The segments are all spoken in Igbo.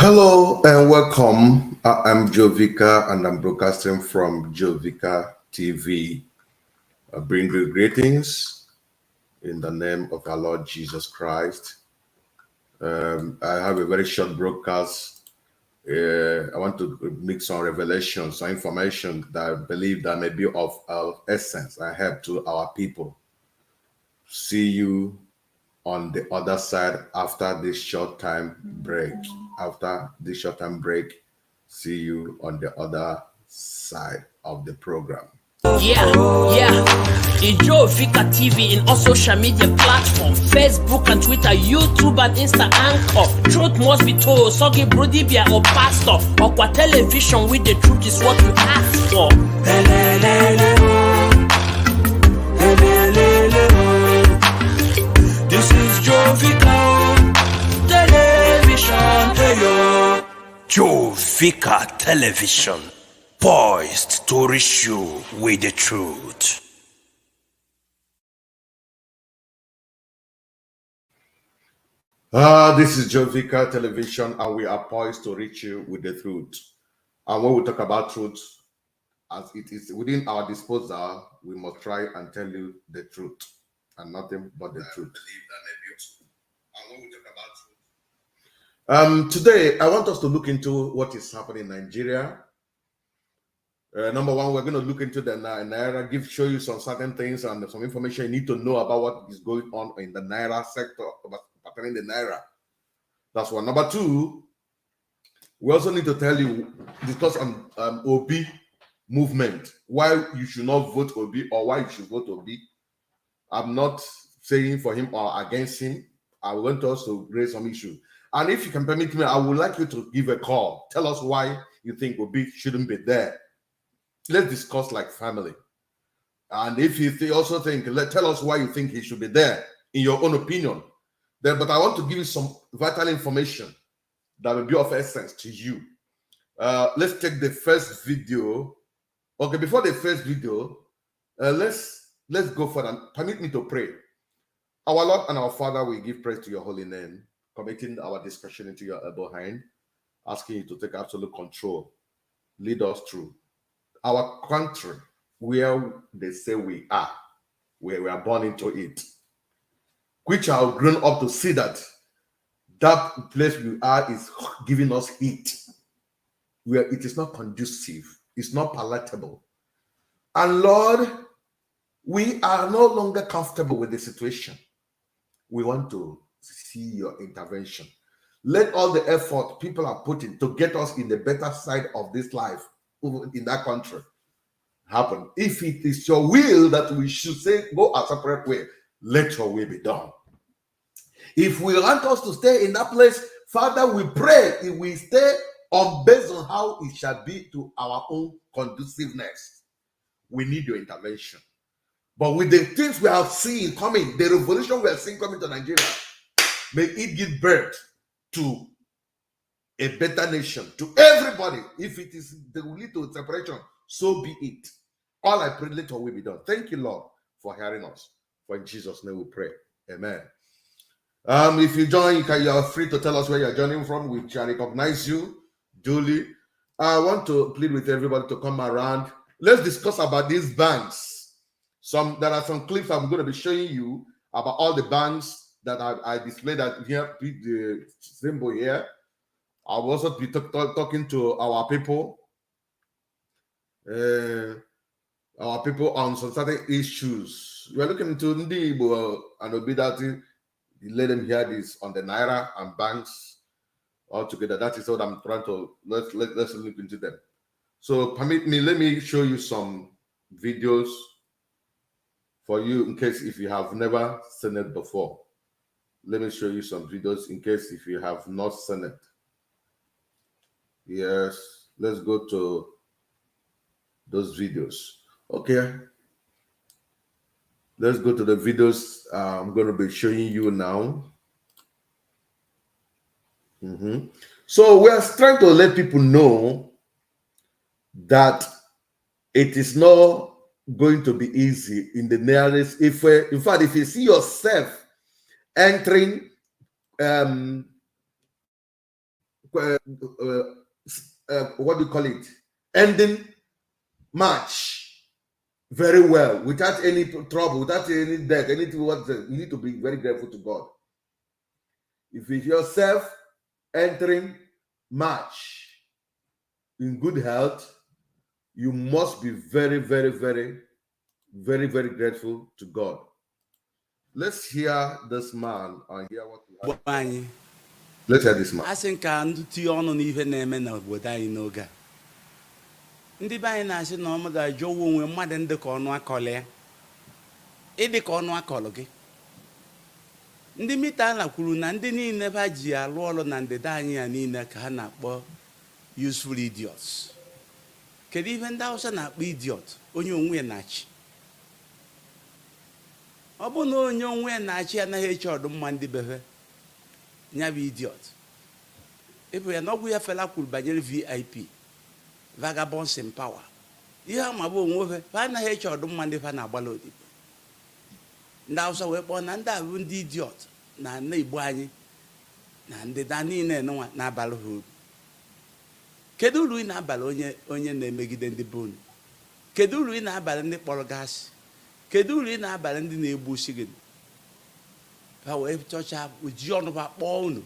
Hello and welcome. I'm Jovika and I'm broadcasting from Jovika TV. I bring you greetings in the name of our Lord Jesus Christ. I have a very short broadcast. I want to make some revelations, some information that I believe that may be of essence and help to our people. See you on the other side after this short time break. After this short time break, see you on the other side of the program. Igbo TV in all social media platforms, Facebook and Twitter, YouTube and Insta Anchor. Truth must be told, Sogi Brodibia or Pastor, or what television with the truth is what you ask for. This is Jovika Television. Jovika Television, poised to reach you with the truth. This is Jovika Television, and we are poised to reach you with the truth. And when we talk about truth, as it is within our disposal, we must try and tell you the truth and nothing but the truth. Today, I want us to look into what is happening in Nigeria. Number one, we're going to look into the Naira, show you some certain things and some information you need to know about what is going on in the Naira sector, happening in the Naira. That's one. Number two, we also need to discuss on Obi movement, why you should not vote Obi or why you should vote Obi. I'm not saying for him or against him. I want us to raise some issue. And if you can permit me, I would like you to give a call. Tell us why you think Obi shouldn't be there. Let's discuss like family. And if you also think, tell us why you think he should be there in your own opinion. But I want to give you some vital information that will be of essence to you. Let's take the first video. Okay, before the first video, let's go for that. Permit me to pray. Our Lord and our Father, we give praise to your holy name, committing our discussion into your able hand, asking you to take absolute control. Lead us through our country, where they say we are, where we are born into it, which are grown up to see that place we are is giving us heat, where it is not conducive, it's not palatable. And Lord, we are no longer comfortable with the situation. We want to see your intervention. Let all the effort people are putting to get us in the better side of this life in that country happen. If it is your will that we should say go a separate way, let your will be done. If we want us to stay in that place, Father, we pray if we stay on based on how it shall be to our own conduciveness. We need your intervention. But with the things we have seen coming, the revolution we have seen coming to Nigeria, may it give birth to a better nation, to everybody. If it is the will lead to separation, so be it. All I pray, let your will be done. Thank you, Lord, for hearing us. For in Jesus' name we pray. Amen. If you join, you are free to tell us where you're joining from. We shall recognize you duly. I want to plead with everybody to come around. Let's discuss about these banks. There are some clips I'm going to be showing you about all the banks that I displayed that here, the symbol here. I will also be talking to our people on some certain issues. We are looking into Ndi Igbo and Obidatti. Let them hear this on the Naira and banks all together. That is what I'm trying to let's look into them. So permit me, let me show you some videos for you in case if you have never seen it before. Let me show you some videos in case if you have not seen it. Yes, let's go to those videos. Okay. Let's go to the videos I'm going to be showing you now. So we are trying to let people know that it is not going to be easy in the nearest. In fact, if you see yourself entering what do you call it? Ending March very well, without any trouble, without any death, anything. You need to be very grateful to God. If it's yourself entering March in good health, you must be very, very, very, very, very grateful to God. Let's hear this man and hear what he has. Let's hear this man. I think I'm on even name of what I know. Ndị be anyị na-asị na ọmụdụ ajọ onwe mmadụ ndị ka ọnụ akọlị ya ịdị ka ọnụ akọlụ gị ndị mita na kwuru na ndị niile ba ji alụ ọrụ na ndịda anyị ya niile ka ha na-akpọ useful idiots. Kedu ihe ndị Hausa na-akpọ idiot? Onye onwe na-achị. Ọ bụ na onye onwe na-achị anaghị eche ọdụmma ndị bebe nya bụ idiot. Ịbụ ya na ọgwụ ya Fela kwuru banyere VIP, vagabonds in power. Ihe ama bụ onwe ha anaghị eche ọdụmma ndị fa na-agbala odibo. Ndị Hausa wee kpọọ na ndị a bụ ndị idiot na Ndi Igbo anyị na ndịda niile nwa na-abalị ha uru. Kedu uru ị na-abalị onye na-emegide ndị be unu? Kedu uru ị na-abalị ndị kpọrọ gasị? Kedu uru ị na-abalị ndị na-egbu isi gị? Ha wee chọcha ji ọnụ ha kpọọ unu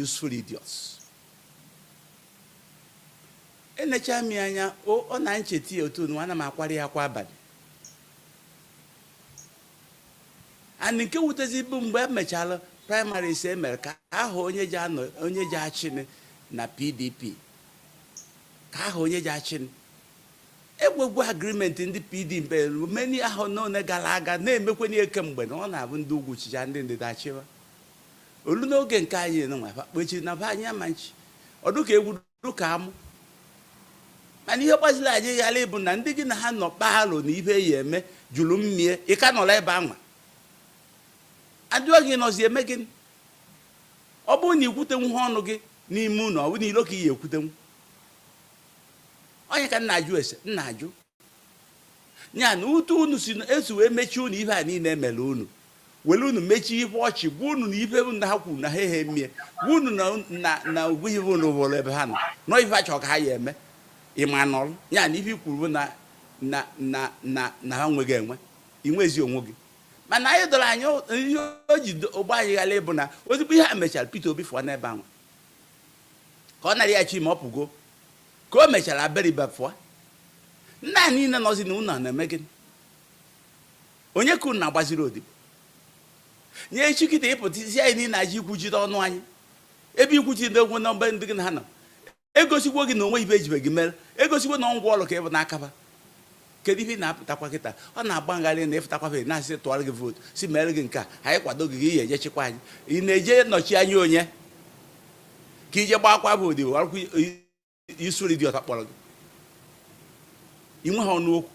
useful idiots. Enecha m anya ọ na ncheta ya otu ana m akwari ya kwa abalị. And nke wutezi bụ mgbe emechala primary ise emere ka aha onye ji achịnị na PDP ka aha onye ji achịnị egwegwu agreement ndị PDP meni ahụ n'one gara aga na-emekwenye eke mgbe na ọ na-abụ ndị ugwu chicha ndị ndịda achịwa olu n'oge nke anyị nwa kpechiri na be anyị amanchi ọdụ ka egwu ka amụ mana ihe gbaziri anyị ghara ịbụ na ndị gị na ha nọ kpaalụ na ibe ya eme jụrụ mmie ị ka nọrọ ebe anwa adịghị nọzi eme gị ọ bụrụ na ikwutenwu ha ọnụ gị n'ime ụlọ ọ bụ na ilo ka ihe ekwutenwu onye ka nna ajụ ese nna ajụ nya na ụtụ unu si esu wee mechie unu ihe a niile emere unu were unu mechie ihe ọchị gwa unu na ife unu ha kwuru na ha emie gwa unu na ugwu ihe unu bụrụ ebe ha nọ nọ ife achọ ka ha ya eme ịma nọrụ nya na ife kwuru na ha nweghị enwe inwezi onwe gị mana anyị dọrọ anyị ihe o ji ụgbọ anyị ghara ịbụ na ozigbo ihe a mechara Peter Obi fụọ n'ebe ahụ ka ọ narị ya chi ma ọ pụgo ka o mechara abịrịba fụọ ndị a niile nọzi na unu na-eme gịnị onye ka unu na-agbaziri odibo nye echi kịta ịpụta isi anyị niile aji ikwuchite ọnụ anyị ebe ikwuchite egwu na mgbe ndị gị na ha nọ egosigwo gị na onwe ibe ejibe gị mere egosigwo na ngwa ọrụ ka ịbụ n'akaba kedu ihe na-apụtakwa kịta ọ na-agba ngharị na ịfụtakwafe na-asị tụọrọ gị vootu si mere gị nke a anyị kwado gị ihe eje chịkwa anyị ị na-eje nọchi anya onye ka ije gbakwa bụ odibo akwụ isuri dị ọta kpọrọ gị inwe ha ọnụ okwu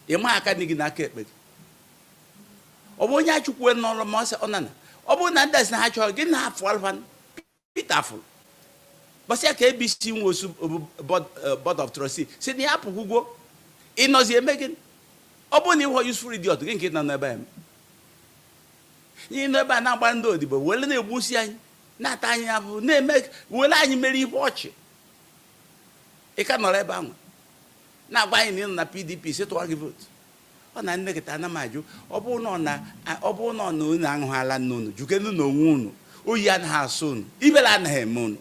ịma aka dị gị n'aka ekpe gị ọ bụ onye achụkwue n'ọrụ ma ọ nana ọ bụrụ na ndị si na ha chọrọ gị na-afụ alfa Peter fụrụ gbasịa ka ABC nwe osu board of trustees si na ya apụkwugwo ịnọzi eme gị ọ bụrụ na ịhụ useful idiot gị nke nọ n'ebe a ihe nọ ebe a na-agba ndị odibo were na-egbusi anyị na-ata anyị abụ na-eme were anyị mere ihe ọchị ị ka nọrọ ebe ahụ na-agwa anyị na ịnọ na PDP si tụọ gị vootu ọ na nne kịta ana m ajụ ọ bụrụ na unu aṅụghala nne unu jukenu na onwe unu oyi anaghị asụ unu ibere anaghị eme unu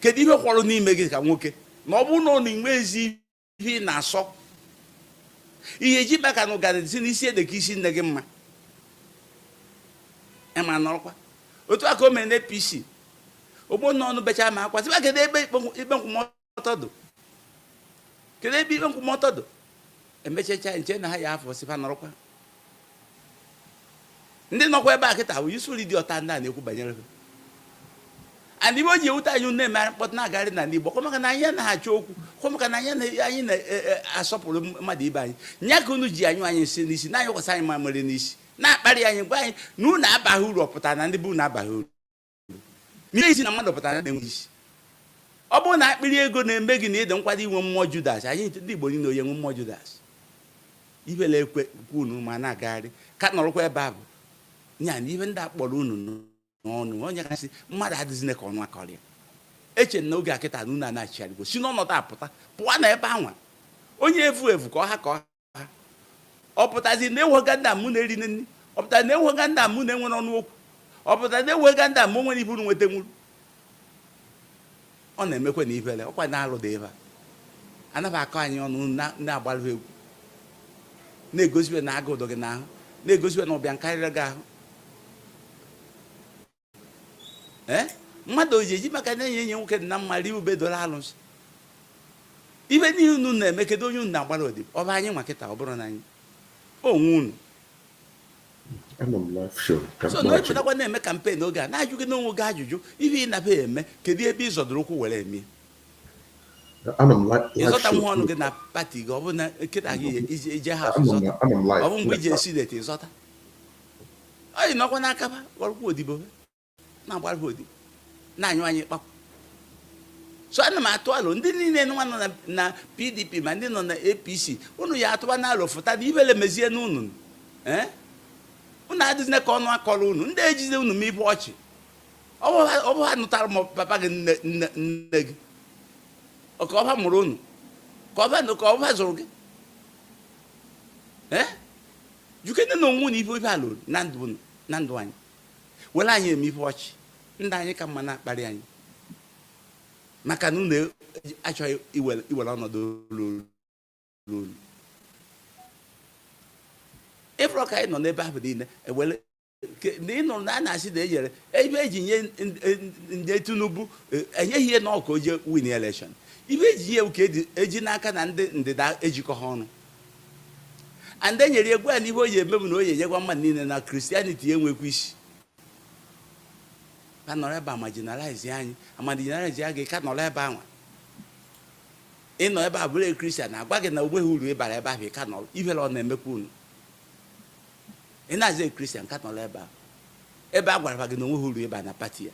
kedu ihe kwọrọ n'ime gị ka nwoke na ọ bụrụ na unu inwe ezi ihe ị na-asọ ihe eji kpa ka na ụgara si n'isi ede ka isi nne gị mma ịma nọrọkwa otu aka o mere na APC ogbo nọ ọnụ becha ma akwa sịba kedu ebe ikpe nkwụmọtọ dụ kedu ebe ikpe nkwụmọtọ dụ emechacha nche na ha ya afọ sịfa nọrọkwa ndị nọkwa ebe a kịta bụ useful idiot ndị a na-ekwu banyere ha and ibe o ji ewute anyị na-eme mkpọtụ na-agarị na Igbo kwa maka na anyị na-achọ okwu kwa maka na anyị na-asọpụrụ mmadụ ibe anyị nya ka unu ji anyụ anyị si n'isi na anyị kwasị anyị mamịrị n'isi na-akparị anyị gwa anyị na unu abaghị uru ọpụtara na ndị bụ unu abaghị uru n'ihe isi na mmadụ pụtara na enwe isi ọ bụrụ na akpịrị ego na-eme gị na ịdị nkwado inwe mmụọ Judas anyị ndị Igbo niile onye nwe mmụọ Judas ibele ekwe unu ma na-agagharị ka nọrọkwa ebe a bụ nya na ihe ndị a kpọrọ unu n'ọnụ onye kasị mmadụ adịzine ka ọnụ akọrịa eche na oge akịta na unu anachiarịgo si n'ọnọdụ apụta pụọ na ebe anwa onye evu ka ọha ọ pụtazi na ewega ndị mụ na-eri nri ọ pụtara na ewega ndị mụ na-enwere ọnụ okwu ọ pụtara na ewega ndị mụ nwere ibu nweta nwuru ọ na-emekwe na ibele ọkwa na-alụ dị ebe a anaghị akọ anyị ọnụ na-agbalụ egwu na-egosiwe na agụ ụdọ gị n'ahụ na-egosiwe na ụbịa karịrị gị ahụ mmadụ oji eji maka na enye nwoke dị na mma rie ube doro alụsị ibe n'ihe unu na-eme kedu onye unu na-agbara odibo ọ bụ anyị nwa kịta ọ bụrụ na anyị onwe unu so na epụtakwa na-eme kampen oge a na-ajụ gị n'onwe gị ajụjụ ibe ị na-abịa eme kedu ebe ị zọdụrụ ụkwụ were eme ịzọta nwa ọnụ gị na pati gị ọ bụ na nkịta gị ije ha ịzọta ọ bụ mgbe iji esi leta ịzọta oyi nọkwa n'akaba gwarụkwa odibo na-agbarụkwa odibo na-anyụ anyị kpakwa so ana m atụ alụ ndị niile nwa nọ na PDP ma ndị nọ na APC unu ya atụba n'alụ fụta na ibele mezie n'unu unu adịzine ka ọnụ akọrọ unu ndị ejize unu ma ibe ọchị ọ bụ ha nụtara m papa gị nne gị ka ọba mụrụ unu ka ọba zụrụ gị jukene na onwe na ibe ibe alụrụ na ndụ anyị were anyị eme ibe ọchị ndị anyị ka mma na-akparị anyị maka na unu achọghị iwere ọnọdụ olu ịfụrụ ka anyị nọ n'ebe ahụ niile ewere na ị nụrụ na a na-asị na enyere ebe eji nye ndị Tinubu enyeghị ihe na ọka oje win election ibe eji ihe ka eji n'aka na ndị ndịda ejikọ ha ọnụ and enyere egwu a na ihe o ji emebu na o ji enyekwa mmadụ niile na Christianity enwekwa isi ka nọrọ ebe a marginalize anyị amarginalize ya gị ka nọrọ ebe anwa ịnọ ebe a bụrụ Christian agwa gị na ogbeghị uru ịbara ebe ahụ ka nọrọ ibere ọ na-emekwa unu ị na-azị Christian ka nọrọ ebe a ebe a gwara gị na onweghị uru ịba na pati ya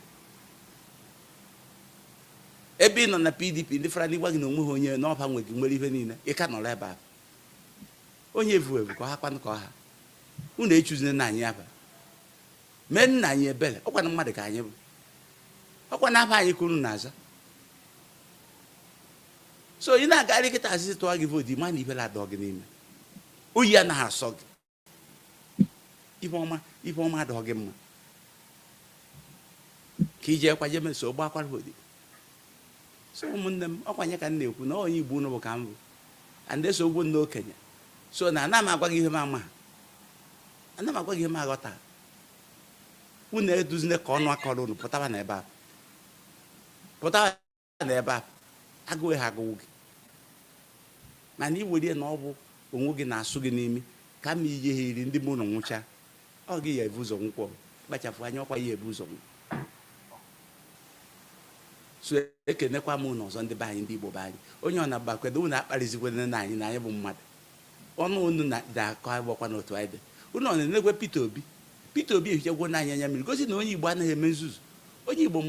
ebe ị nọ na PDP ndị fara n'ịgwa gị na onweghị onye n'ọba nwe gị nwere ihe niile ị ka nọrọ ebe a onye evu ka ọha kwanụ ka ọha unu echuzine na anyị aba mee nna anyị ebele ọkwa na mmadụ ka anyị bụ ọkwa na aba anyị ka unu na-aza so ị na-agarị kịta asịsị tụọ gị vootu ma na ibele adọ gị n'ime oyi anaghị asọ gị ibe ọma adọ gị mma ka ije kwaje meso gbakwara vootu so ụmụnne m ọkwanye ka m na-ekwu na onye Igbo unu bụ ka m bụ and eso ogbo ndị okenye so na ana m agwa gị ihe m ama ana m agwa gị ihe m aghọta unu eduzine ka ọnụ akọrọ unu pụtaba na ebe a agụghị ha agụụ gị mana iwere na ọ bụ onwe gị na-asụ gị n'imi ka ma ije ha iri ndị mụ na nwụcha ọ gị ya ebu ụzọ nkwọ kpachapụ anya ọkwa ya ebu ụzọ nkwọ so ekenekwa m unu ọzọ ndị be anyị ndị Igbo be anyị onye ọ na-agbakwedo unu akparịzikwana na anyị na anyị bụ mmadụ ọnụ unu na-akọ agbakwa n'otu anyị dị unu ọ na-enekwe Peter Obi ehichagwo n'anya anya mmiri gosi na onye Igbo anaghị eme nzuzu onye Igbo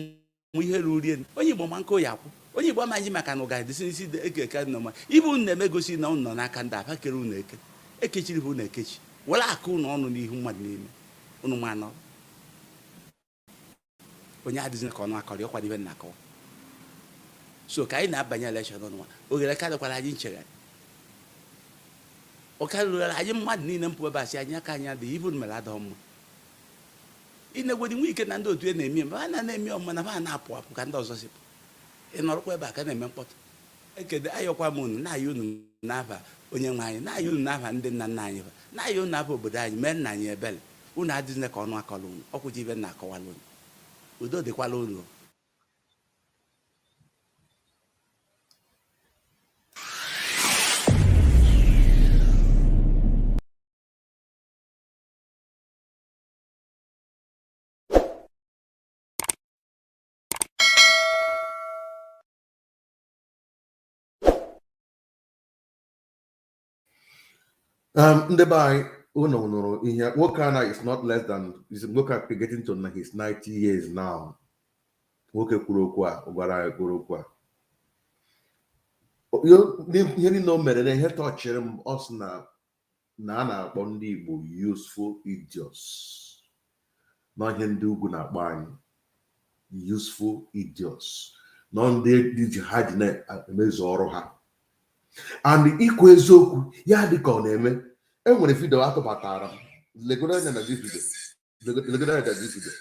mụ ihe ruru rie onye Igbo ma nkụ ya akwụ onye Igbo amaghị maka na ụga dịsị n'isi eke nọma ibe unu na-eme gosi na unu nọ n'aka ndị aba kere unu ekechiri bụ unu ekechi were aka unu ọnụ n'ihu mmadụ niile unu ma anọ onye adịghị ka ọnụ akọrọ ọkwa ibe na akọwa so ka anyị na-abanye elekshọn ọnụnwa oghere karịkwara anyị nchegharị ọ karịrị anyị mmadụ niile mpụ ebe asị anyị aka anyị adịghị ibu mere adọ mma ịna-egwedi nwe ike na ndị otu na-eme mgbe ha na-eme ọmụma na ha na-apụ apụ ka ndị ọzọ sipụ ịnọrọkwa ebe a ka na-eme mkpọtụ ekede ayọkwa m unu na-ayọ unu n'afa onye nwe anyị na-ayọ unu n'afa ndị nna nna anyị na-ayọ unu n'afa obodo anyị mee nna anyị ebele unu adịzine ka ọnụ akọrọ unu ọkwụji ibe na akọwala unu udo dịkwala unu ndị be anyị unu nụrụ ihe nwoke a is not less than nwoke a getting to his 90 years now. Nwoke kwuru okwu a gwara anyị kwuru okwu a ihe niile o mere na ihe tọchịrị m ọ sị na a na-akpọ ndị Igbo useful idiots not ndị ugwu na-akpọ anyị useful idiots. Nọ ndị dị ha dị na-emezu ọrụ ha. And ikwu eziokwu ya dị ka ọ na-eme. Enwere video atụbatara m. Legodo anya na this video. Legodo anya na this video.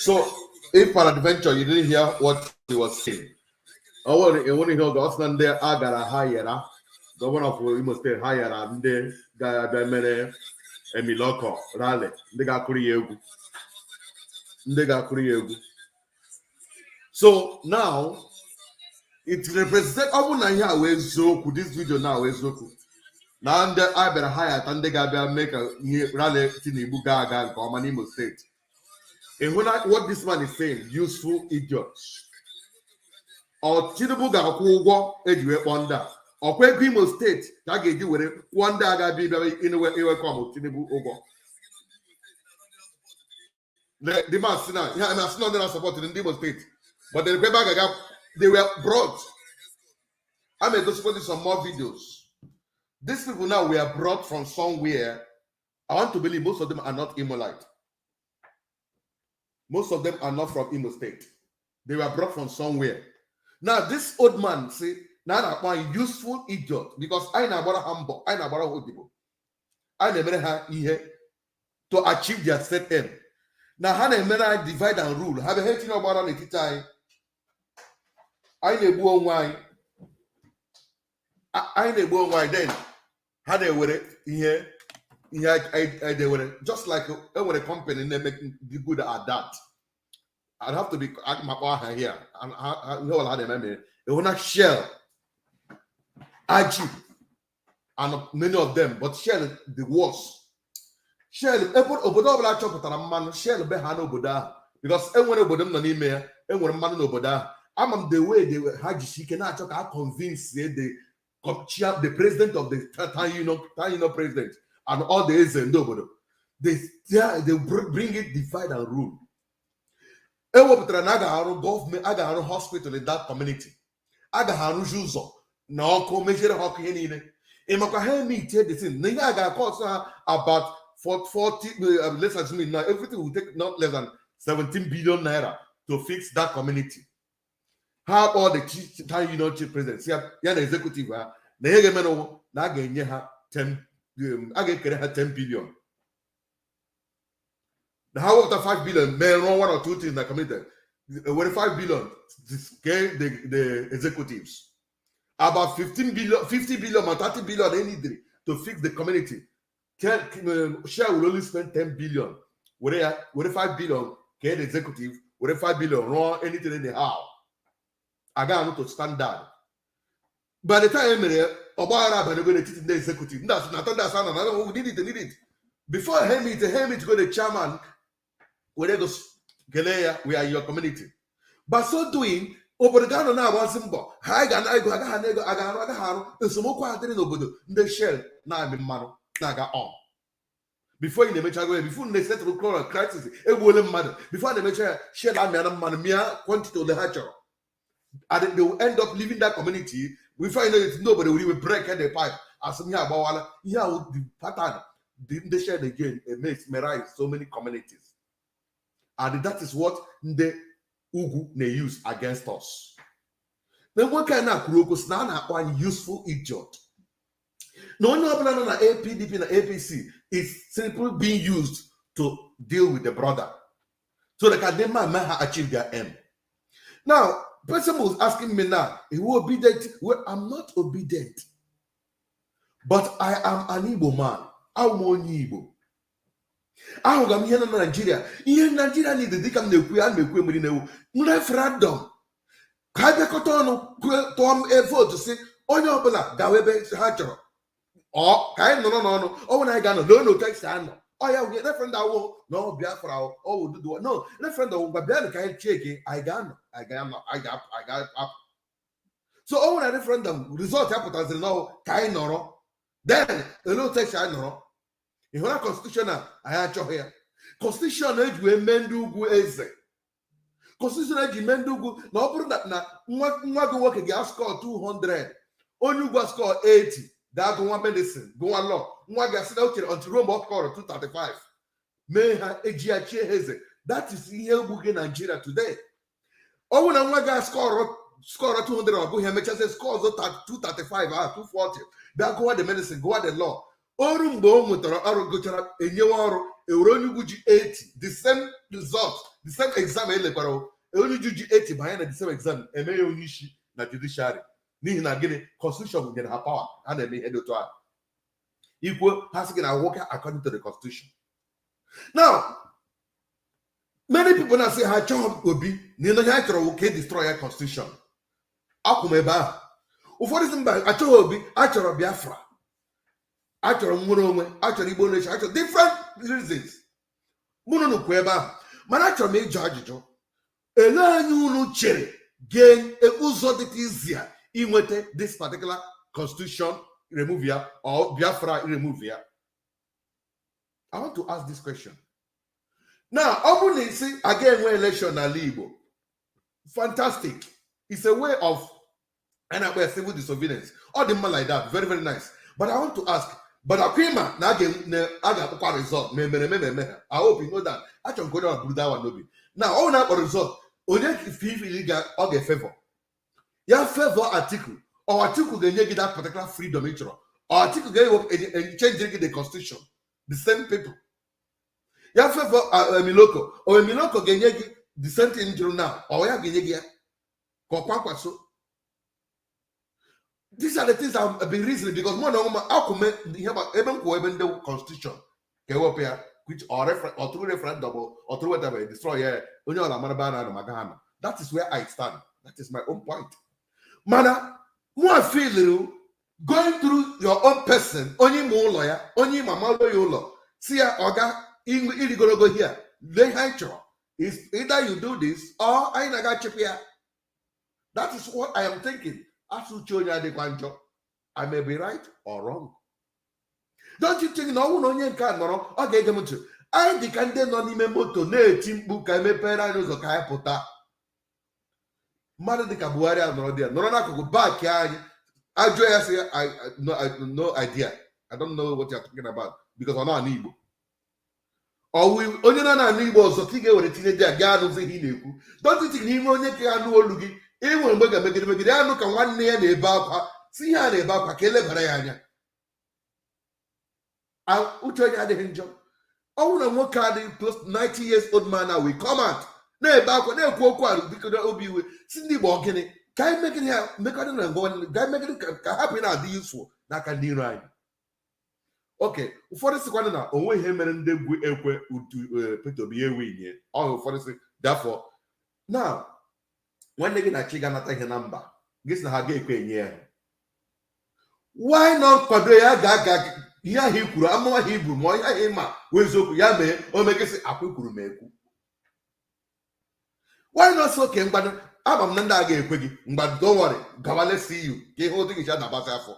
So, if peradventure you didn't hear what he was saying, I want to hear the husband there. I got a higher, governor of Imo State higher, and they got a many Emiloko rally. They got Kuriegu. So now it represents. I want to hear where Zoku. This video now where Zoku. Now I better hire and they got make a rally in Ibuga and come Imo State. And what this man is saying, useful idiots. Or Tinubu ga kwụgwọ ejiwe kpọnda. Or kwe Imo State ka ga-eji were kwọnda ga bi iwe come Tinubu ụgwọ. The man say now, I'm not going to support in Imo State. But the paper they were brought. I may go support some more videos. These people now were brought from somewhere. I want to believe most of them are not Imolite. Most of them are not from Imo State. They were brought from somewhere. Now, this old man say, now I'm useful idiot because I know about humble, I know about old people. I never had here to achieve their set aim. Now, how they divide and rule? Have you heard about it? Time I know why. I know why then. How they were here. Yeah, they were just like a company, they make be good at that. I'd have to be at my power here. And I know how they remember. They were not Shell, IG, and many of them, but Shell the worst. Shell, Obodo Chopper, Shell behind Oboda, because everyone over them no email, everyone man Oboda. I'm the way they were Haji, cannot talk. I convinced the president of the Taino president. And all the is nobody. They bring it divide and rule. Government, I got a hospital in that community. I got a juzo. No, measure hockey in it. In my me tell the thing. I got cost about 40 less than me now. Everything will take not less than 17 billion naira to fix that community. How all the chief presidents, yeah, the executive, now 10. I get 10 billion. The how after 5 billion may run one or two things that committed. When 5 billion scale the executives. About 15 billion, 50 billion or 30 billion they need to fix the community. Share will only spend 10 billion. With 5 billion, get the executive, with 5 billion, run anything in the house. I got to stand down. By the time the executive, we need it. Before him to go the chairman, we are your community. But so doing, over the Ghana now was simple. I got the shell now in Mano, Naga on. Before you never go, before they settle the crisis, it will matter. Before they make shell and man, quantity of the hatcher. And they will end up leaving that community. We find that nobody will even break the pipe. As some here about the pattern, they share again, it makes mesmerize so many communities. And that is what the Ugu they use against us. Then what kind of crocus now one useful idiot? No one na APDP and APC is simply being used to deal with the brother. So they can never achieve their aim. Now, person was asking me now, he will obedient. Well, I'm not obedient. But I am an Igbo man. I'm an Igbo. I am here in Nigeria. Here in Nigeria, need to come to the referendum. Kabe kotono tom evo to say onye obula gawebe hachoro. Or kind no. Oh, when I got no text, I know. Oh, yeah, we get friend. I will no Biafra. Oh, do the no. Friend, but then can check it. I got. So, oh, when I referendum result happened as no kind no. Then a no text, I know. In one constitution, I had your here. Constitution age we mendu eze. Constitution age mendu no problem that na nwa work again score 200. Only go score 80. That one medicine, go on law. Nwa ga sit out until Rome score 235. May ha ejiachi eze. That is here in Nigeria today. Oh, when nwa ga score 200 or go here make say score 235 240. That go on the medicine, go on the law. Oru mgbe o nwetara ọrụ gochara enyewa ọrụ ewere onye ugwu ji 80 the same result the same exam elekwara onye ugwu ji 80 banye na the same exam eme ya onye isi na judiciary n'ihi na gịnị constitution nyere ha power ha na-eme ihe dị otu a ikwu ha sị gị na work according to the constitution. Now many people na say ha chọrọ Obi na ihe ha chọrọ nwoke destroy ya constitution akwụm ebe ahụ ụfọdụ sị mba achọghị Obi achọrọ Biafra achọrọ nwere onwe achọrọ Igbo nation achọrọ different reasons mụnụ nụkwa ebe ahụ mana achọrọ m ịjụ ajụjụ ele anyị unu chere gain ụzọ dịka izia inweta this particular constitution remove ya or Biafra remove ya. I want to ask this question. Now ọ bụrụ na isi aga enwe election n'ala Igbo fantastic, it's a way of civil disobedience all the more like that, very very nice, but I want to ask, but Akwima na aga result me I hope you know that actually go down and that one no be now all na result onye feel ga o ga favor ya favor article or article ga-enye gị that particular freedom ị chọrọ or article ga change the constitution the same people ya favor Emiloko or Emiloko ga-enye gị the same thing jụrụ now or ya ga-enye gị ya ka ọkwa so. These are the things I've been reasoning because more than even the constitution which or through referendum or through whatever destroy that is where I stand. That is my own point. Mana, more feel going through your own person, only more lawyer, only mama lawyer, see oga gonna go here. Is either you do this or I naga chip here. That is what I am thinking. I may be right or wrong. Don't you think no one onye nke nọrọ ọ ga-ege m ntị anyị dị ka ndị nọ n'ime moto na-eti mkpu ka emepere anyị ụzọ ka anyị pụta mmadụ dị ka Buhari a nọrọ dị nọrọ n'akụkụ baaki anyị ajụọ ya sị no idea, I don't know what you're talking about because ọ nọ n'Igbo onye nọ n'ala Igbo ọzọ ka ị ga-ewere tinye dị a gaa n'ụzọ ihe ị na-ekwu. Don't you think n'ime onye ka anụ olu gị ịnwe mgbe ga-megide anụ ka nwanne ya na-ebe akwa si ihe a na-ebe akwa ka elebara ya anya uche onye adịghị njọ. Ọ bụrụ na nwoke adịghị close 90 years old man now we come out na-ebe akwa na-ekwu okwu arụ bikodo obi iwe si ndị Igbo gịnị ka anyị megide ya mekọdị na ngwa ga megide ka hapụ na-adị useful n'aka ndị iro anyị. Okay, ụfọdụ sịkwana na onwe ihe mere ndị egwu ekwe utu Peter Obi ewinye ọ ụfọdụ sị therefore now nwanne gị na chi ga-anata ihe na mba gị sị na ha ga-ekwe enye ya why not kwado ya ga ihe ahụ ikwuru amụma ha iburu ma ihe ahụ ịma wee eziokwu ya mee o megesị akwa ikwuru ma ekwu. Why not so ke mgbado aba m na ndị a ga-ekwe gị mgbado don't worry gawa let's see you ka ihe otu gị cha na-agbasị afọ.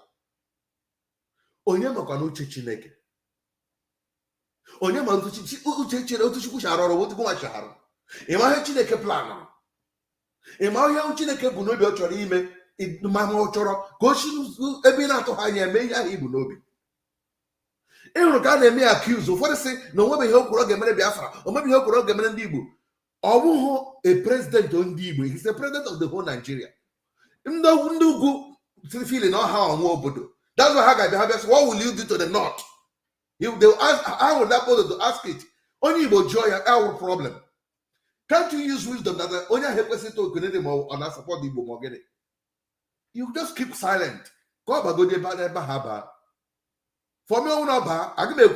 Onye makwa na uche Chineke onye ma uche chere otu Chukwu chara ọrụ otu gụnwa chara ịma ihe Chineke planụ ịma ihe Chineke bụ n'obi ọ chọrọ ime ma ọ chọrọ ka o si ebe ị na-atụ ha anya eme ihe ahụ ibu n'obi. Ị hụrụ ka a na-eme ya accuse ụfọdụ sị na onwebeghị ihe okwuru ọ ga-emere Biafra onwebeghị ihe okwuru ọ ga-emere ndị Igbo. Ọ bụghị a president ndị Igbo, he's the president of the whole Nigeria. Ndị ugwu feeling na ọha ọnwa obodo. That's why ha ga-abịa ha bịa sị what will you do to the north? They will ask, how will that bother to ask it? Onye Igbo jụọ ya our problem. Can't you use wisdom that onye ahụ ekwesịghị to okenede ma ọ na-support the Igbo ma ọ gịnị? You just keep silent. Ka ọ bagodi ebe ha baa. For me, I can make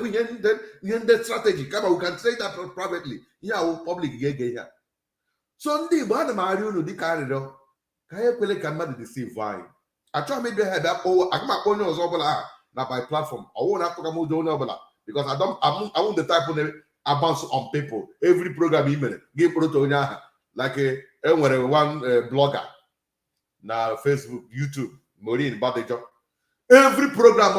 the strategy. Come on, we can say that privately. Yeah, public get here. So, Ndi Igbo ana mari unu di karido. Ka ye kwele ka mmadụ deceive why. I try maybe have that oh, I come up on ọzọ bụla Now my platform, I won't have to come because I want the type of bounce on people. Every program email, give like a one blogger, now Facebook, YouTube, Maureen Badejo. Every program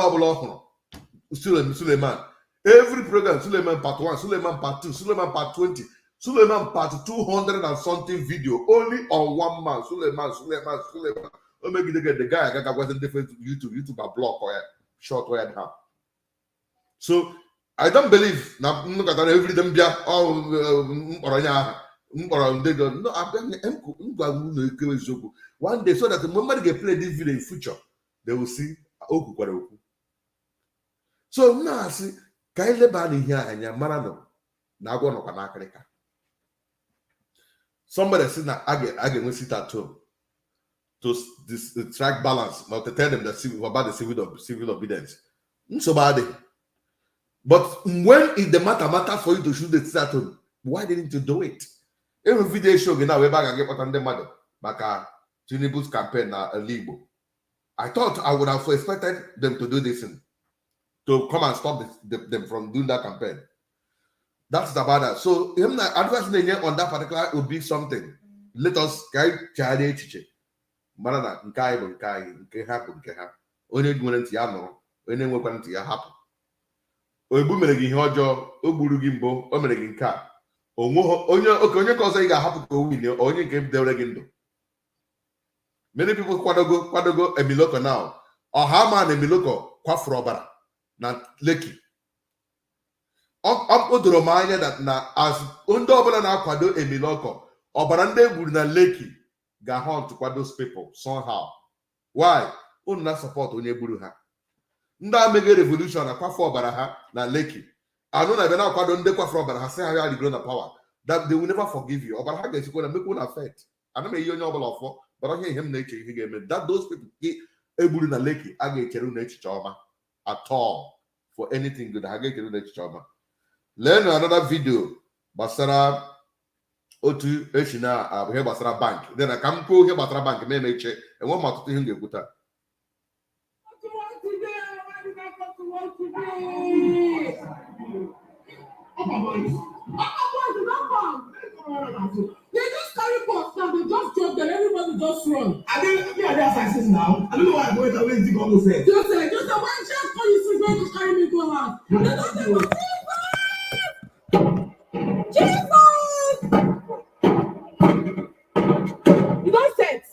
Suleiman. Every program, Suleiman part 1, Suleiman part 2, Suleiman part 20, Suleiman part 200 and something video, only on one man. Suleiman. Oh, maybe they get the guy that wasn't different YouTube a block or short or now. So I don't believe now every them one day, so that the moment they play this video in future, they will see. So now see, somebody said that I can sit at home to track balance, not to tell them that about the civil obedience. So bad. But when is the matter for you to shoot the sit at home? Why didn't you do it? Every video show now we back and get what on the mother back Tinubu's campaign na Igbo. I thought I would have expected them to do this to come and stop them from doing that campaign. That's about that. So advice on that particular would be something. Let us guide Chade Chiche. Manana nke ha. Onye gwere ntị ya nọrọ, onye nwekwa ntị ya hapụ. Ogbu mere gị ihe ọjọọ, o gburu gị mbụ, o mere gị nke a. Onye ka ọzọ ị ga-ahapụ ka o win, onye nke dewere gị ndụ. Many people kwadogo Emiloko now. Ọha man Emiloko kwafuru ọbara na Lekki. O doro m anya that na as ndị ọbụla na-akwado Emiloko, ọbara ndị egburu na Lekki ga-hunt kwa those people somehow. Why? Unu na support onye gburu ha. Ndị amege revolution na kwafu ọbara ha na Lekki. Anụ na ebe na-akwado ndị kwafuru ọbara ha sị ha ya rigoro na power. That they will never forgive you. Ọbara ha ga-esikwa na make una affect. Ana m eyi onye ọbụla ọfọ. But I hear him nature he gave me that those people able in a lake, I get Cheru nature choma at all for anything good. I get Cheru nature choma. Learn another video. Basara Otu Eshina here Basara Bank. Then I come go here Basara Bank, may check and one more to him get put up. They just carry pots now, they just drop them, everybody just run. I think they are the assassins now. I don't know why I'm going to wait to go to say. Just say, one chance for you to go to carry me go out. They don't say, Jesus! You don't say it.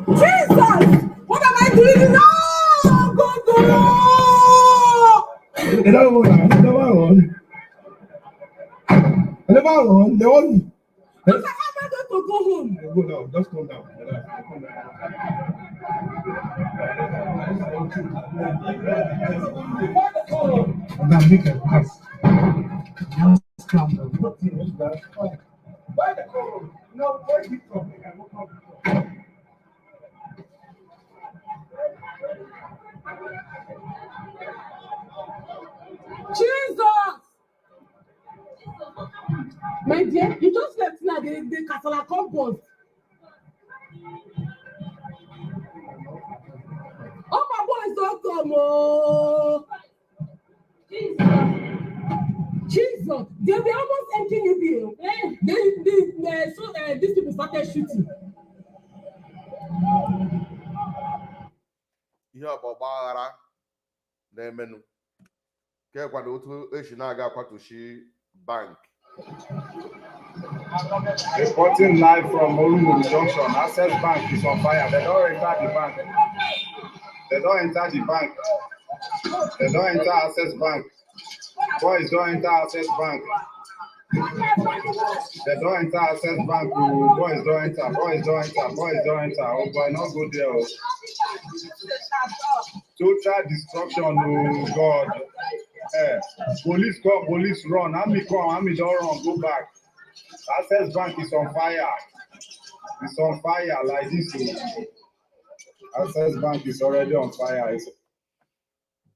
Jesus! What am I doing now? Go! They don't run. They don't run. They never run. They run. How am I going to go home? Go down. Just come down. Now make a pass. Just calm down. Why the call? No, where is it from? Jesus! My dear, you just left now the Casala compost. Oh, my boys don't come. Oh. Jesus. They were almost emptying you here. So these people started shooting. Ihe ọgbara na-emenu ke kwado otu echi na-aga akwatushi bank. Reporting live from Olumu Junction. Access Bank is on fire. They don't enter the bank. They don't enter the bank. They don't enter Access Bank. Boys don't enter Access Bank. They don't enter Access Bank. Boys don't enter. Boys don't enter. Boys don't enter. Oh boy, not go there. Oh. Total destruction. Oh God. Police come, police run. Army come, army don't run. Go back. Access Bank is on fire. It's on fire like this. Access Bank is already on fire.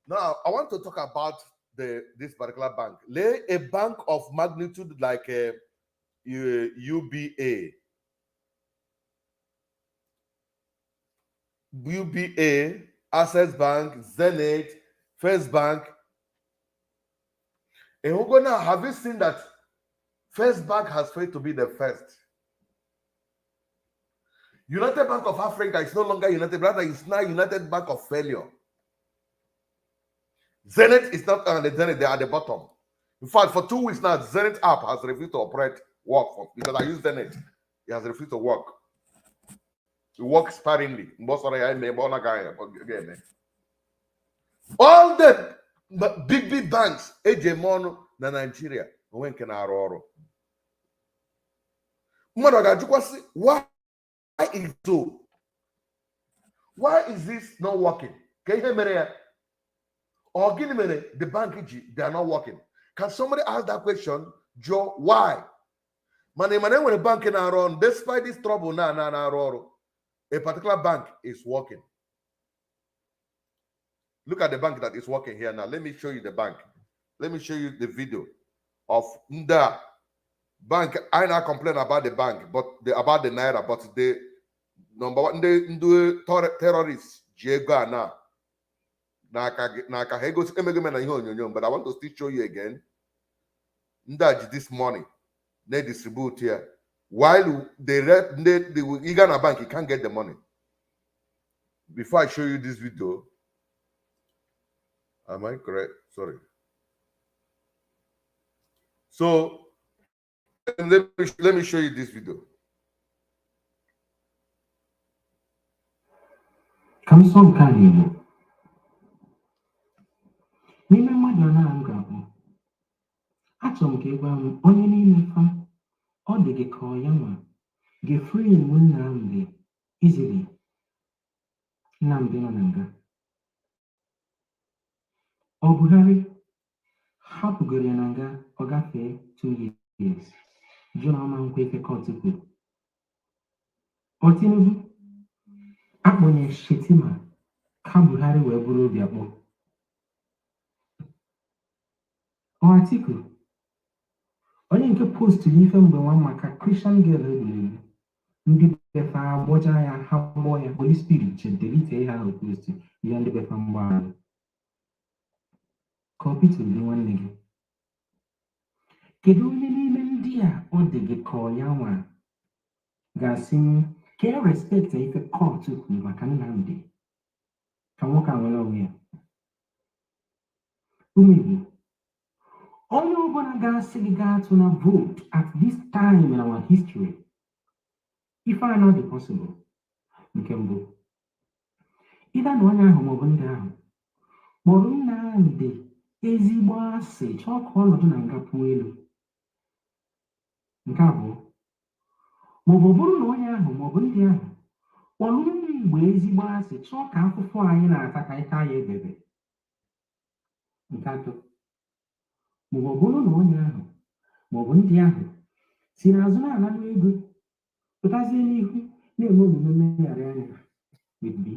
Now, I want to talk about this particular bank. Lay a bank of magnitude like a UBA Access Bank, Zenith, First Bank. And Hugo, now, have you seen that First Bank has failed to be the first? United Bank of Africa is no longer United, rather it's now United Bank of Failure. Zenith is not on the Zenith, they are at the bottom. In fact, for 2 weeks now, Zenith app has refused to work because I use Zenith. It has refused to work. It works sparingly. All the big banks, Ejemon na Nigeria, when can I roar? Why is so? Why is this not working? Can you hear me? Or give me the bank, they are not working. Can somebody ask that question, Joe? Why? When the bank in run, despite this trouble, a particular bank is working. Look at the bank that is working here now. Let me show you the bank. Let me show you the video of Nda bank. I not complain about the bank, but about the Naira, but the number one, the terrorists, Diego now. But I want to still show you again. Nda this morning, they distribute here. While the Ghana bank, you can't get the money. Before I show you this video, am I correct? Sorry. So let me show you this video. Come some kind of n'ime mmadụ a na-ahụ ga-abụ achọrọ m ka ị gwa m onye n'ime fa ọ dị gị ka ọ ya nwa ga-efere iwu Nnamdi iziri Nnamdi nọ na nga ọ Buhari hapụgoro ya na nga ọ gafee 2 years jụ na ọma nkwa ife kọtụ kwuru ọ Tinubu akpọnye Shetima ka Buhari wee bụrụ obi akpọ Atiku onye nke postu n'ife mgbe nwa maka Christian girl egwuregwu ndị befa agbọja ya ha gbọọ ya Holy Spirit chedelite ihe ahụ postu ihe ndị befa mgbaghalụ kọmputa dị nwanne gị kedu onye n'ime ndị a ọ dị gị ka ọ ya nwa ga-asị ka e respekt ife kọtụ kwuru maka Nnamdi ka nwoke a nwere onwe ya ụmụ Igbo onye ọbụla ga-asị gị gaa to na vote at this time in our history ife a not possible nke mbụ ịda na onye ahụ maọbụ ndị ahụ kpọrọ Nnamdi ezigbo asị chọọ ka ọnọdụ na nga pụọ elu nke abụọ maọbụ bụrụ na onye ahụ maọbụ ndị ahụ kpọrọ ụmụ Igbo ezigbo asị chọọ ka afụfụ anyị na-ata ka ịta ya ebebe nke atọ maọbụ bụrụ na onye ahụ maọbụ ndị ahụ si n'azụ na-ananụ ego pụtazie n'ihu na-eme omume mmegharị anya with me.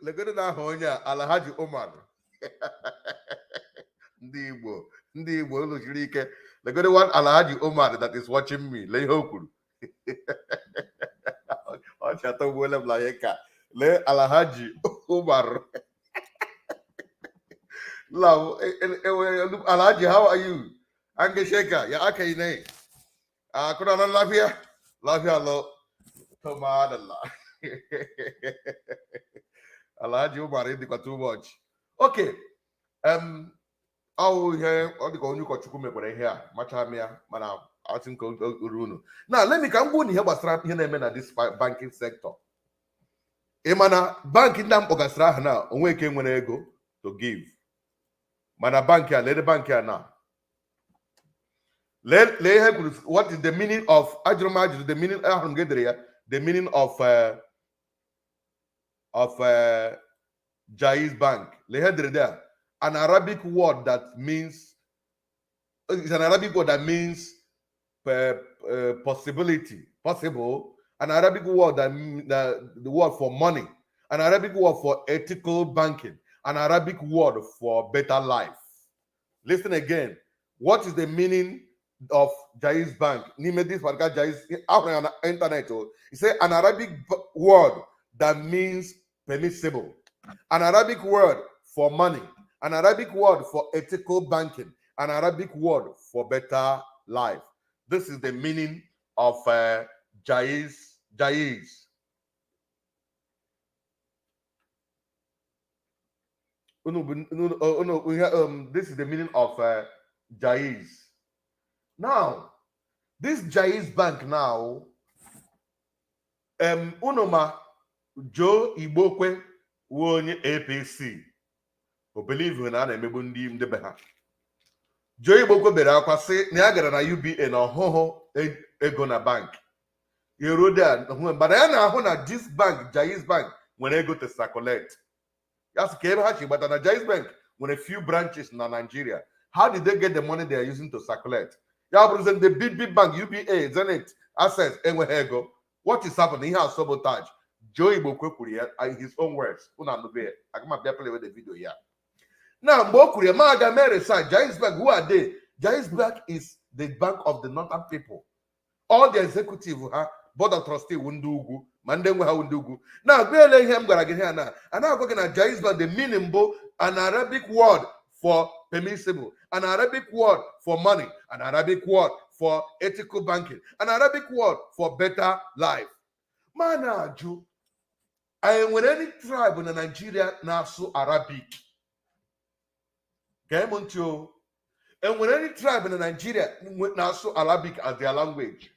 Legodo na aha onye a Alhaji Umar ndị Igbo ụlọ jiri ike. Legodo one Alhaji Umar that is watching me. Lee ihe o kwuru. Ọ chata ugboole m la ya ka lee Alhaji Umar. Love, Alhaji, how are you? Ange Sheka, ya aka yi ne. Kuna nan lafiya? Lafiya lo. Tomadala. Alhaji Umar dịkwa too much. Okay. Ọ ihe ọ dịka onye ụkọchukwu mekwara ihe a macha m ya mana asị nke uru unu. Now let me ka m gwa unu ihe gbasara ihe na-eme na this banking sector. Ị ma na bank ndị a mkpọgasịrị aha na onwe ike nwere ego to give. Mana bank here, let the bank here now. What is the meaning of the meaning of Jaiz Bank? There, an Arabic word that means possibility, possible. An Arabic word the word for money. An Arabic word for ethical banking. An Arabic word for better life. Listen again. What is the meaning of Jaiz Bank? Name this Jaiz on the internet. It's an Arabic word that means permissible, an Arabic word for money, an Arabic word for ethical banking, an Arabic word for better life. This is the meaning of Jaiz. This is the meaning of Jaiz. Now, this Jaiz Bank now, Unoma Joe Ibokwe wonye APC. O believe when I remember ndị be ha. Joe Ibokwe bere akwa sị na ya gara na UBA na ọhụhụ ego na bank. Yero there, but I na na this bank, Jaiz Bank, when I go to circulate. That's Hachi, but on a Jaiz Bank, when a few branches in Nigeria, how did they get the money they are using to circulate? Yeah, present the big bank, UBA, Zenith, Access, and where go. What is happening? He has sabotage. Joey Bokwekuria, in his own words. I come up there play with the video here. Now, Bokuria, Maga Mary side, Jaiz Bank, who are they? Jaiz Bank is the bank of the northern people. All the executive, board of trustee, Wundugu, Mandengu Wundugu. Now, Bele him gonna get here now. And now going to Jaiz Bank, the meaning, an Arabic word for permissible, an Arabic word for money, an Arabic word for ethical banking, an Arabic word for better life. Manaju, I when any tribe in Nigeria now so Arabic. And when any tribe in Nigeria now so Arabic as their language,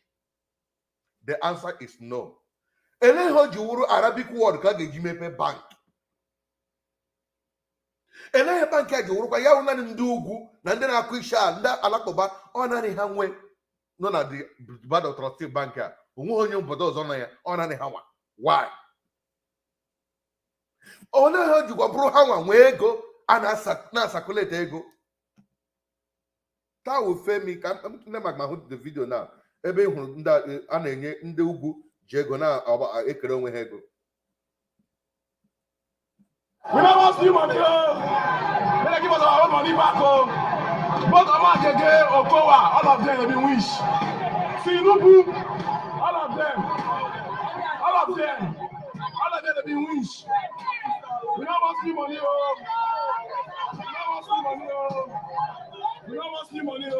the answer is no. Eleho juwuru Arabic word ka gejimepe bank. Elehe bank ya juwuru kwa ya una ndi ugwu na ndi na akwisha nda alakoba ona ni hanwe no na the board of trustee bank ya onwe onye obodo ọzọ na ya ona ni hanwa. Why? Olehe jukwa buru hanwa nwe ego na circulate ego. That will fail me. I'm the video now. Ebe hụrụ ndị a na-enye ndị ugwu ji ego na ekere onwe ha ego. We don't want to money. They give us our own money back home. But Amagege, Okowa, all of them they wish. Sinubu, all of them they wish. We don't want to money. We don't want to money.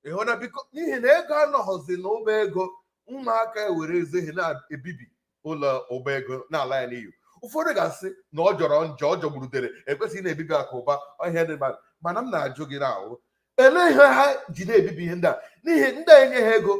Ị hụ na biko n'ihi na ego anọghọzi n'ụba ego ụmụaka ewere ezeghi na-ebibi ụlọ ụba ego n'ala ya n'iyi. Ụfọdụ ga-asị na ọ jọrọ njọ, ọ jọgburudere ekwesịghị na-ebibi akụ ụba ọhịa dị mma, mana m na-ajụ gị n'ahụ ele ihe ha ji na-ebibi ihe ndị a n'ihi ndị a enye ha ego.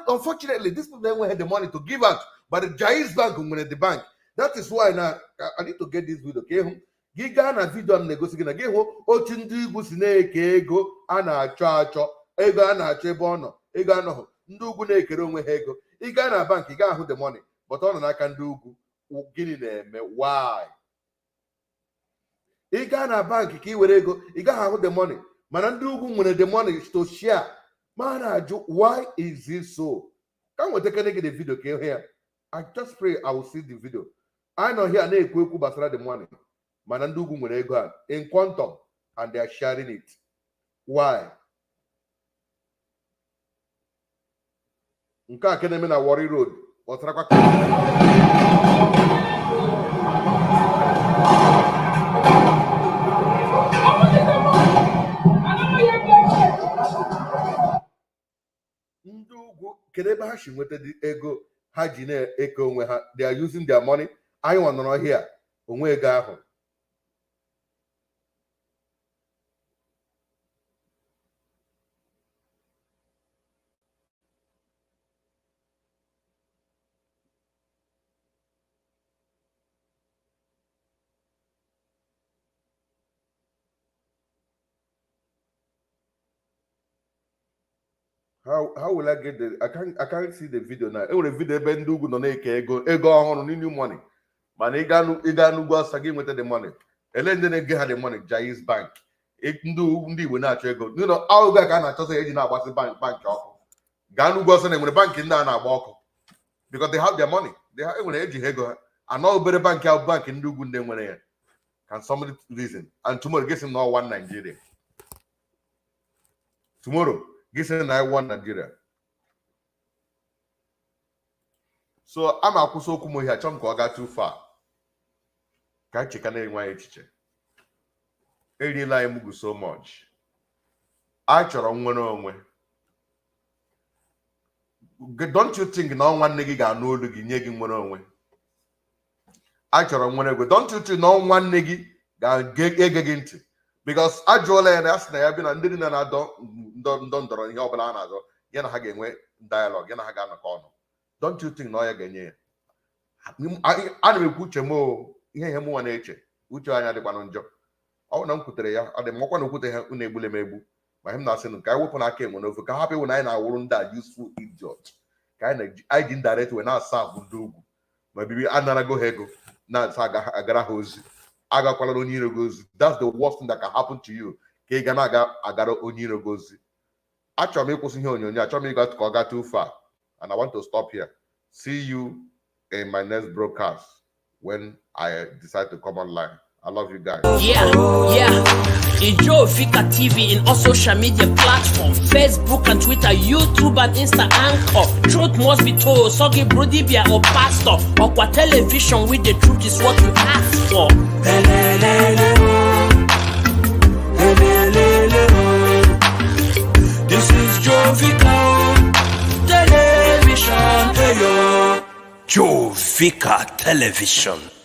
Unfortunately, these people enweghị the money to give out, but the Jaiz Bank nwere the bank. That is why now I need to get this video ka ịhụ gị gaa na vidio m na-egosi gị na gị hụ otu ndị Igbo si na-eke ego a na-achọ ego a na-achọ ebe ọ nọ, ego anọghị, ndị ugwu na-ekere onwe ha ego. Ị gaa na bank ị gaa ahụ the money, but ọ nọ n'aka ndị ugwu. Gịnị na-eme? Why? Ị gaa na bank ka ị were ego ị gaghị ahụ the money, mana ndị ugwu nwere the money to share. Ma na-ajụ why is it so? Ka m wetakene gị the video ka ịhụ ya. I just pray I will see the video. I know here na-ekwu ekwu gbasara the money, mana ndị ugwu nwere ego a in quantum and they are sharing it. Why? Nke a na-eme na Warri Road ọtarakwa ndị ugwu kedu ebe ha si nweta ego ha ji na-eke onwe ha? They are using their money. Anyị nwa nọrọ here onwe ego ahụ. How will I get the I can't see the video now. E nwere video ebe ndị ugwu nọ na-eke ego ọhụrụ new money. Mana ị gaa n'ugwu asa gị nweta the money. Ele ndị na-ege ha the money? Jaiz Bank. Ndị Igbo na-achọ ego. Ahụga ka a na-achọsa eji na-agbasi bank ọkụ. Gaa n'ugwu asa na enwere bank ndị a na-agba ọkụ. Because they have their money. Enwere eji ego ha. Anọ obere bank ahụ bank ndị ugwu ndị nwere ya. Can somebody reason? And tomorrow gets him one Nigeria. Tomorrow. Gịsị na I want Nigeria. So I'm a kuso kumo here chom ko ga too far. Ka chika na enwa echiche. Eriela emugu so much. I chọrọ nwere onwe. Don't you think na nwanne gị ga-anụ olu gị nye gị nwere onwe? I chọrọ nwere onwe. Don't you think na nwanne gị ga-ege gị ntị? Because ajụọla ya na asị na ya bi na ndị niile na-adọ ndọrọ ihe ọbụla a na-adọ ya na ha ga-enwe dialogue, ya na ha ga-anọkọ ọnụ. Don't you think na ọ ya ga-enye ya? Ana m ekwu uche m ihe m nwa na-eche. Uche anya dịkwanụ njọ. Ọ bụ na m kwutere ya, ọ dị m ọkwa na okwute ha unu egbule m egbu. Ma him na asị ka anyị wepụ n'aka enwe n'ofe ka hapụ iwu na anyị na-awụrụ ndị a useful idiot. Ka anyị ji indirect way na-asa abụ ndị ugwu. Ma bibi anarago ha ego na-asa agara ha ozi. Agakwala onye iro gị ozi. That's the worst thing that can happen to you. Ka ị ga na-aga agara onye iro gị ozi. Achọrọ m ịkwụsị ihe onyonyo, achọrọ m ịga ka ọ gaa too far. And I want to stop here. See you in my next broadcast when I decide to come online. I love you guys. Igbo TV in all social media platforms, Facebook and Twitter, YouTube and Insta Anchor. Truth must be told. Sogi Brodibia or Pastor. Okwa television with the truth is what you ask for. This is Jovika Television. Jovika Television.